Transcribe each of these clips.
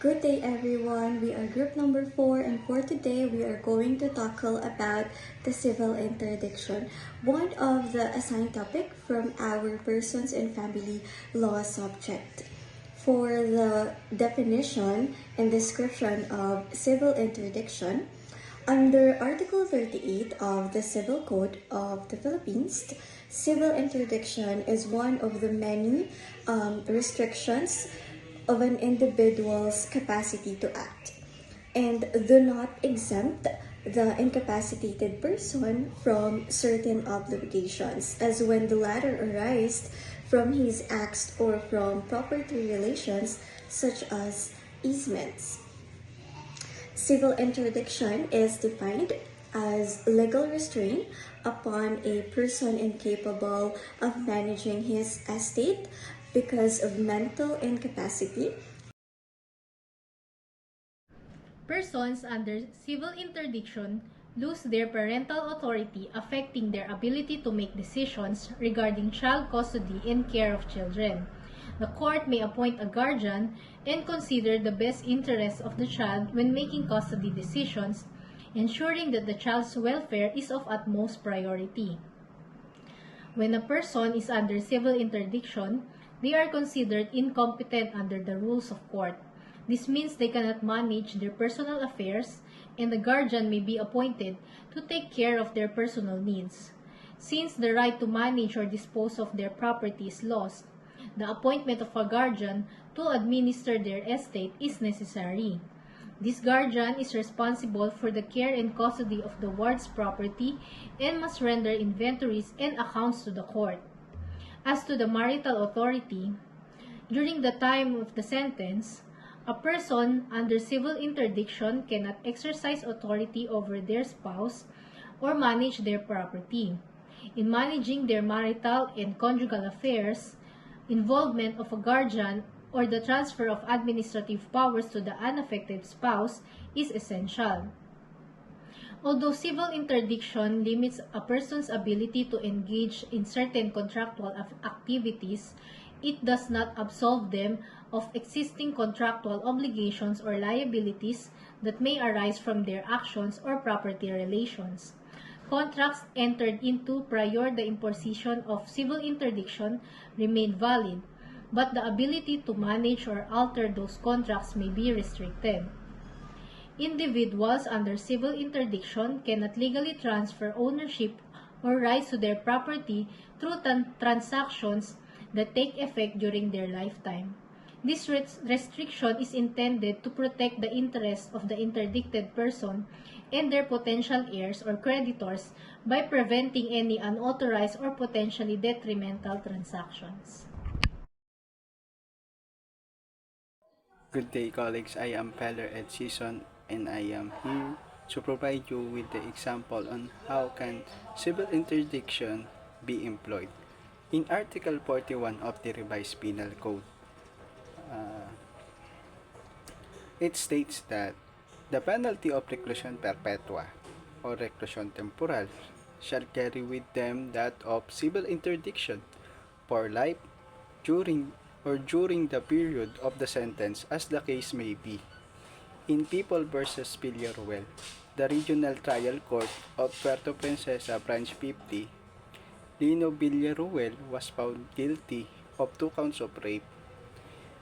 Good day everyone, we are group number 4 and for today we are going to tackle about the civil interdiction, one of the assigned topic from our persons and family law subject. For the definition and description of civil interdiction, under Article 38 of the Civil Code of the Philippines, civil interdiction is one of the many restrictions of an individual's capacity to act and do not exempt the incapacitated person from certain obligations, as when the latter arise from his acts or from property relations such as easements. Civil interdiction is defined as legal restraint upon a person incapable of managing his estate because of mental incapacity. Persons under civil interdiction lose their parental authority, affecting their ability to make decisions regarding child custody and care of children. The court may appoint a guardian and consider the best interests of the child when making custody decisions, ensuring that the child's welfare is of utmost priority. When a person is under civil interdiction, they are considered incompetent under the rules of court. This means they cannot manage their personal affairs, and a guardian may be appointed to take care of their personal needs. Since the right to manage or dispose of their property is lost, the appointment of a guardian to administer their estate is necessary. This guardian is responsible for the care and custody of the ward's property and must render inventories and accounts to the court. As to the marital authority, during the time of the sentence, a person under civil interdiction cannot exercise authority over their spouse or manage their property. In managing their marital and conjugal affairs, involvement of a guardian or the transfer of administrative powers to the unaffected spouse is essential. Although civil interdiction limits a person's ability to engage in certain contractual activities, it does not absolve them of existing contractual obligations or liabilities that may arise from their actions or property relations. Contracts entered into prior the imposition of civil interdiction remain valid, but the ability to manage or alter those contracts may be restricted. Individuals under civil interdiction cannot legally transfer ownership or rights to their property through transactions that take effect during their lifetime. This restriction is intended to protect the interests of the interdicted person and their potential heirs or creditors by preventing any unauthorized or potentially detrimental transactions. Good day, colleagues. I am Peller Ed Season and I am here to provide you with the example on how can civil interdiction be employed. In Article 41 of the Revised Penal Code, it states that the penalty of reclusion perpetua or reclusion temporal shall carry with them that of civil interdiction for life during the period of the sentence, as the case may be. In People vs. Villaruel, the Regional Trial Court of Puerto Princesa Branch 50, Lino Villaruel was found guilty of 2 counts of rape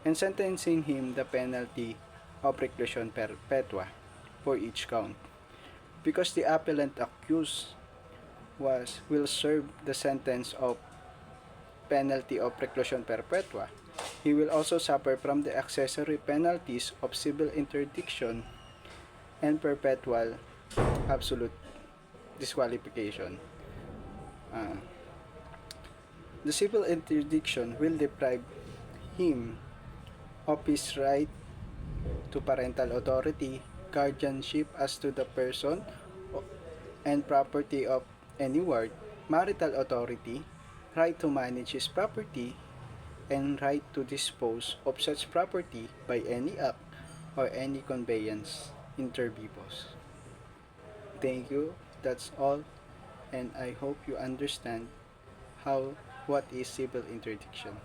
and sentencing him the penalty of reclusion perpetua for each count. Because the appellant accused will serve the sentence of penalty of reclusion perpetua, he will also suffer from the accessory penalties of civil interdiction and perpetual absolute disqualification. The civil interdiction will deprive him of his right to parental authority, guardianship as to the person and property of any ward, marital authority, right to manage his property, and right to dispose of such property by any act or any conveyance inter vivos. Thank you. That's all, and I hope you understand what is civil interdiction.